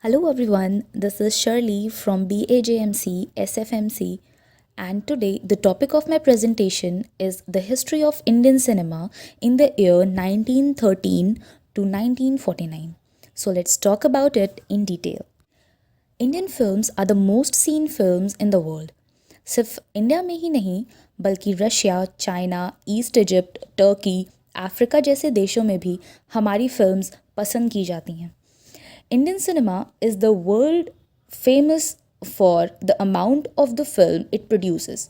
Hello everyone, this is Shirley from BAJMC SFMC, and today the topic of my presentation is the history of Indian cinema in the year 1913 to 1949. So let's talk about it in detail. Indian films are the most seen films in the world. सिर्फ India में ही नहीं बल्कि Russia, China, east Egypt, Turkey, Africa जैसे देशों में भी हमारी फिल्म्स पसंद की जाती हैं। Indian cinema is the world famous for the amount of the film it produces,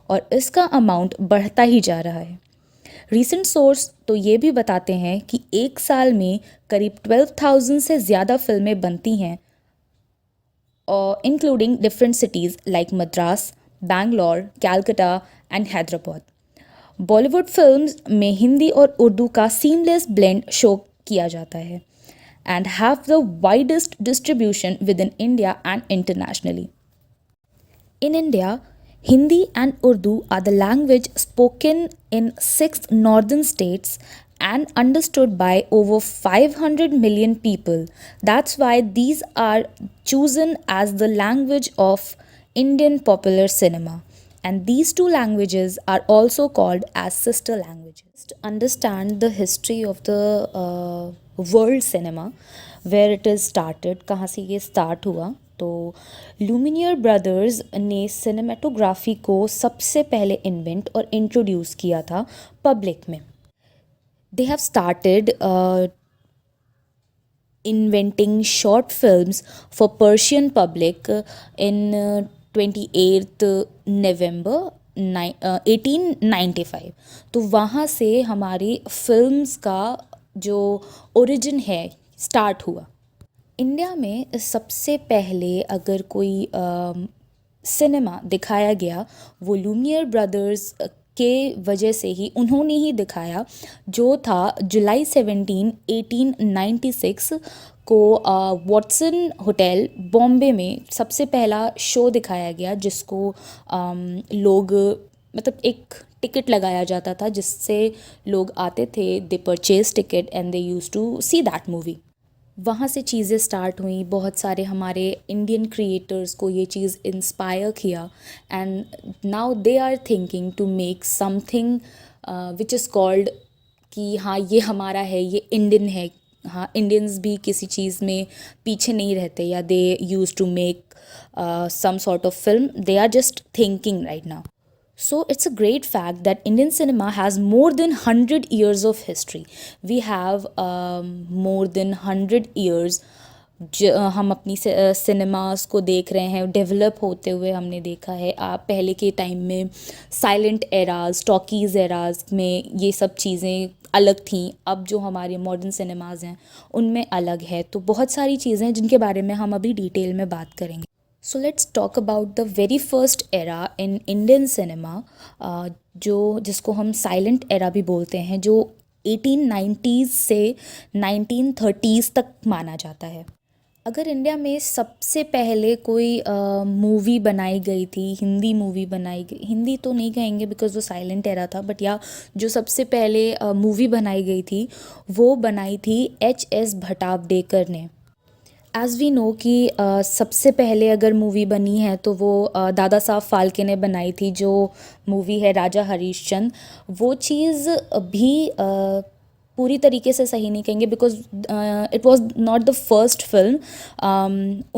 और इसका अमाउंट बढ़ता ही जा रहा है। रीसेंट सोर्स तो ये भी बताते हैं कि एक साल में करीब 12,000 से ज़्यादा फिल्में बनती हैं, including different cities like Madras, Bangalore, Calcutta and Hyderabad. Bollywood films में हिंदी और उर्दू का सीमलेस ब्लेंड शो किया जाता है and have the widest distribution within India and internationally. In India, Hindi and Urdu are the language spoken in 6 northern states and understood by over 500 million people. That's why these are chosen as the language of Indian popular cinema. And these two languages are also called as sister languages. To understand the history of the world cinema, where it is started, कहाँ से ये start हुआ, तो luminaire brothers ने cinematography को सबसे पहले invent और इंट्रोड्यूस किया था पब्लिक में। They have started inventing short films for Persian public in 28th November 1895। तो वहाँ से हमारी फिल्म्स का जो ओरिजिन है स्टार्ट हुआ। इंडिया में सबसे पहले अगर कोई सिनेमा दिखाया गया वो लुमियर ब्रदर्स के वजह से ही उन्होंने ही दिखाया, जो था जुलाई 17 1896 को वॉटसन होटल बॉम्बे में सबसे पहला शो दिखाया गया, जिसको लोग मतलब एक टिकट लगाया जाता था जिससे लोग आते थे, they purchase ticket and they use to see that movie. वहाँ से चीज़ें स्टार्ट हुई, बहुत सारे हमारे इंडियन क्रिएटर्स को ये चीज़ इंस्पायर किया and now they are thinking to make something which is called कि हाँ ये हमारा है, ये इंडियन है। हाँ, इंडियंस भी किसी चीज़ में पीछे नहीं रहते, या they use to make some sort of film, they are just thinking right now. So it's a great fact that Indian cinema has more than 100 years of history. We have more than 100 years हम अपनी cinemas को देख रहे हैं develop होते हुए। हमने देखा है आप पहले के टाइम में साइलेंट एराज, टॉकीज़ एराज में ये सब चीज़ें अलग थी, अब जो हमारे मॉडर्न सिनेमाज हैं उनमें अलग है। तो बहुत सारी चीज़ें जिनके बारे में हम अभी डिटेल में बात करेंगे। So let's talk about the very first era in Indian cinema, जो जिसको हम साइलेंट एरा भी बोलते हैं, जो 1890s से 1930s तक माना जाता है। अगर इंडिया में सबसे पहले कोई मूवी बनाई गई थी, हिंदी मूवी बनाई गई, हिंदी तो नहीं कहेंगे बिकॉज वो साइलेंट एरा था, बट या जो सबसे पहले मूवी बनाई गई थी वो बनाई थी H.S. भटावडेकर ने। एज़ वी नो कि सबसे पहले अगर मूवी बनी है तो वो दादा साहब फाल्के ने बनाई थी, जो मूवी है राजा हरीशचंद्र। वो चीज़ भी पूरी तरीके से सही नहीं कहेंगे because it was not the first film.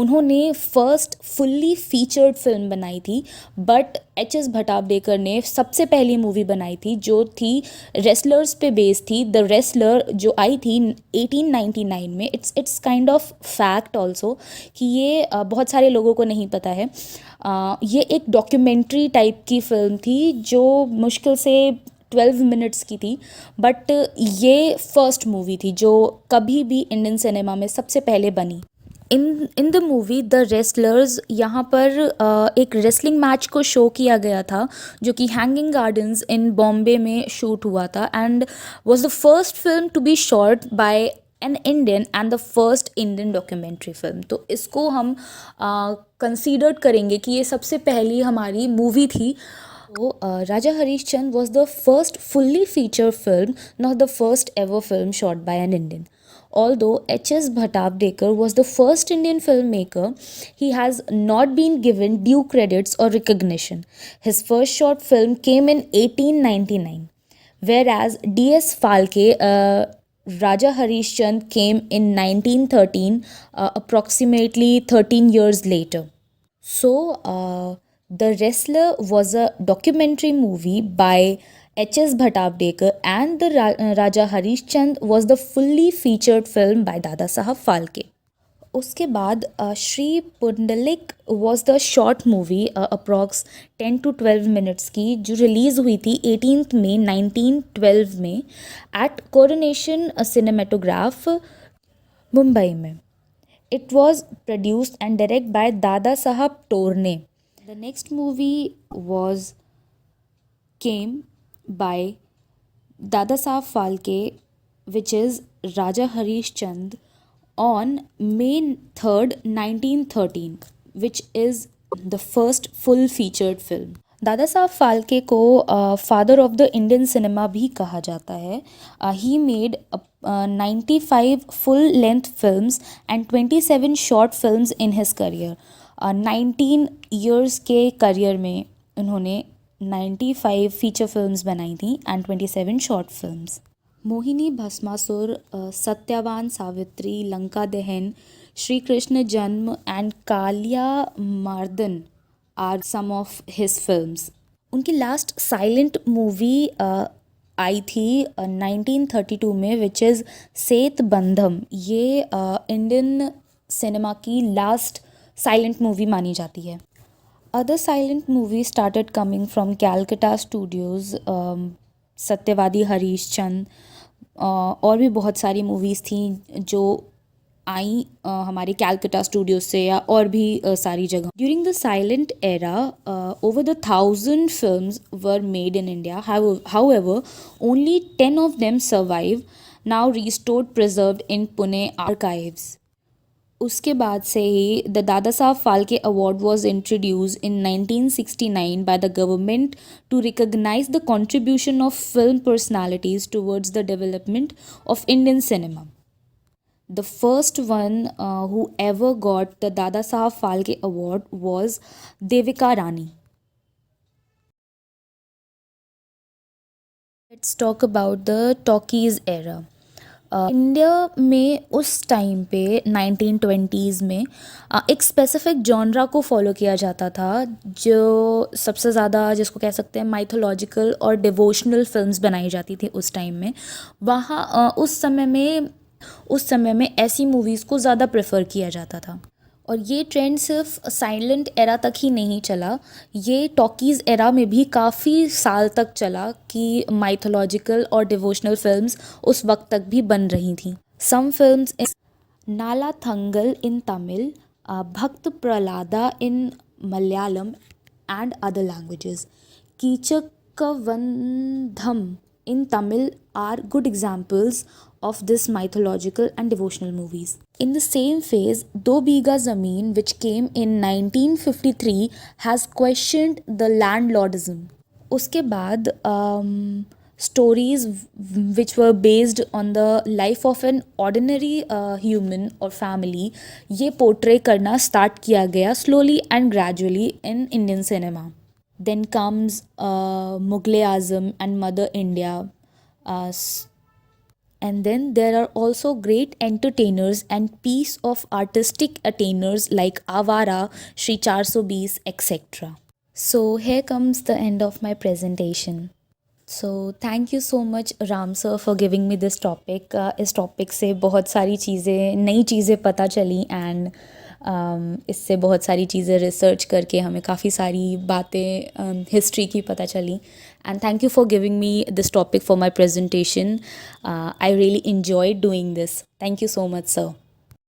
उन्होंने फर्स्ट फुल्ली फीचर्ड फिल्म बनाई थी, बट H.S. भटावडेकर ने सबसे पहली मूवी बनाई थी जो थी रेसलर्स पे बेस्ड थी। द रेसलर जो आई थी 1899 में, it's kind of fact also कि ये बहुत सारे लोगों को नहीं पता है। ये एक डॉक्यूमेंट्री टाइप की फिल्म थी जो मुश्किल से 12 मिनट्स की थी, बट ये फर्स्ट मूवी थी जो कभी भी इंडियन सिनेमा में सबसे पहले बनी। In the movie the wrestlers, यहाँ पर एक रेसलिंग मैच को शो किया गया था जो कि हैंगिंग गार्डन्स इन बॉम्बे में शूट हुआ था and was the first film to be shot by an Indian and the first Indian documentary film. तो इसको हम कंसीडर करेंगे कि ये सबसे पहली हमारी मूवी थी। तो Raja Harishchandra was the first fully feature film, not the first ever film shot by an Indian. Although H.S. Bhattacharya was the first Indian filmmaker, he has not been given due credits or recognition. His first short film came in 1899, whereas D.S. Phalke, Raja Harishchand came in 1913, approximately 13 years later. So, The Wrestler was a documentary movie by H.S. Bhattacharya, and the Raja Harishchand was the fully featured film by Dada Sahab Phalke. उसके बाद Shri Pundalik was the short movie approx 10 to 12 minutes की, जो release हुई थी 18 मई 1912 में eight coronation cinematograph, Mumbai में. It was produced and directed by Dada Sahab Torne. The next movie was came by Dada Sahab Phalke, which is Raja Harishchand, on May 3rd, 1913, which is the first full featured film. दादा साहब फाल्के को father of the Indian cinema भी कहा जाता है. He made 95 full length films and 27 short films in his career. 19 years के career में उन्होंने 95 feature films बनाई थी and 27 short films. Mohini, Bhasmasur, Satyavan Savitri, Lanka दहन, Shri Krishna Janma and Kaliya Mardan are some of his films. उनकी लास्ट साइलेंट मूवी आई थी 1932 में, विच इज़ सेत बंधम. ये इंडियन सिनेमा की लास्ट साइलेंट मूवी मानी जाती है. Other silent movie started coming from Calcutta studios, Satyavadi Harishchandra, और भी बहुत सारी मूवीज़ थी जो आई हमारे कैलकटा स्टूडियो से या और भी सारी जगह. During the silent era over the 1000 films were made in India. However only 10 of them survive, now restored preserved in Pune archives. उसके बाद से ही the Dada Saheb Phalke award was introduce in 1969 by the government to recognize the contribution of film personalities towards the development of Indian cinema. The first one who ever got the Dada Sahab Phalke Award was Devika Rani. Let's talk about the talkies era. India में उस time पे 1920s में एक specific genre को follow किया जाता था, जो सबसे ज़्यादा जिसको कह सकते हैं माइथोलॉजिकल और डिवोशनल फिल्म्स बनाई जाती थी उस टाइम में. वहाँ उस समय में ऐसी मूवीज़ को ज़्यादा प्रेफर किया जाता था. और ये ट्रेंड सिर्फ साइलेंट एरा तक ही नहीं चला, ये टॉकीज़ एरा में भी काफ़ी साल तक चला कि माइथोलॉजिकल और डिवोशनल फिल्म्स उस वक्त तक भी बन रही थी. सम फिल्म्स नाला Thangal in Tamil, Bhakta Prahlada in Malayalam and other languages, Keechakavadham in Tamil are good examples of this mythological and devotional movies. In the same phase, Do Biga Zameen, which came in 1953, has questioned the landlordism. उसके बाद stories which were based on the life of an ordinary human or family, ये portray करना start किया गया slowly and gradually in Indian cinema. Then comes Mughal-e-Azam and Mother India. And then there are also great entertainers and piece of artistic attainers like Avara, Shri 420, etc. So here comes the end of my presentation. So thank you so much Ram sir for giving me this topic. इस topic से बहुत सारी चीज़ें, नई चीज़ें पता चली, and इससे बहुत सारी चीज़ें रिसर्च करके हमें काफ़ी सारी बातें हिस्ट्री की पता चली. And thank you for giving me this topic for my presentation. I really enjoyed doing this. Thank you so much, sir.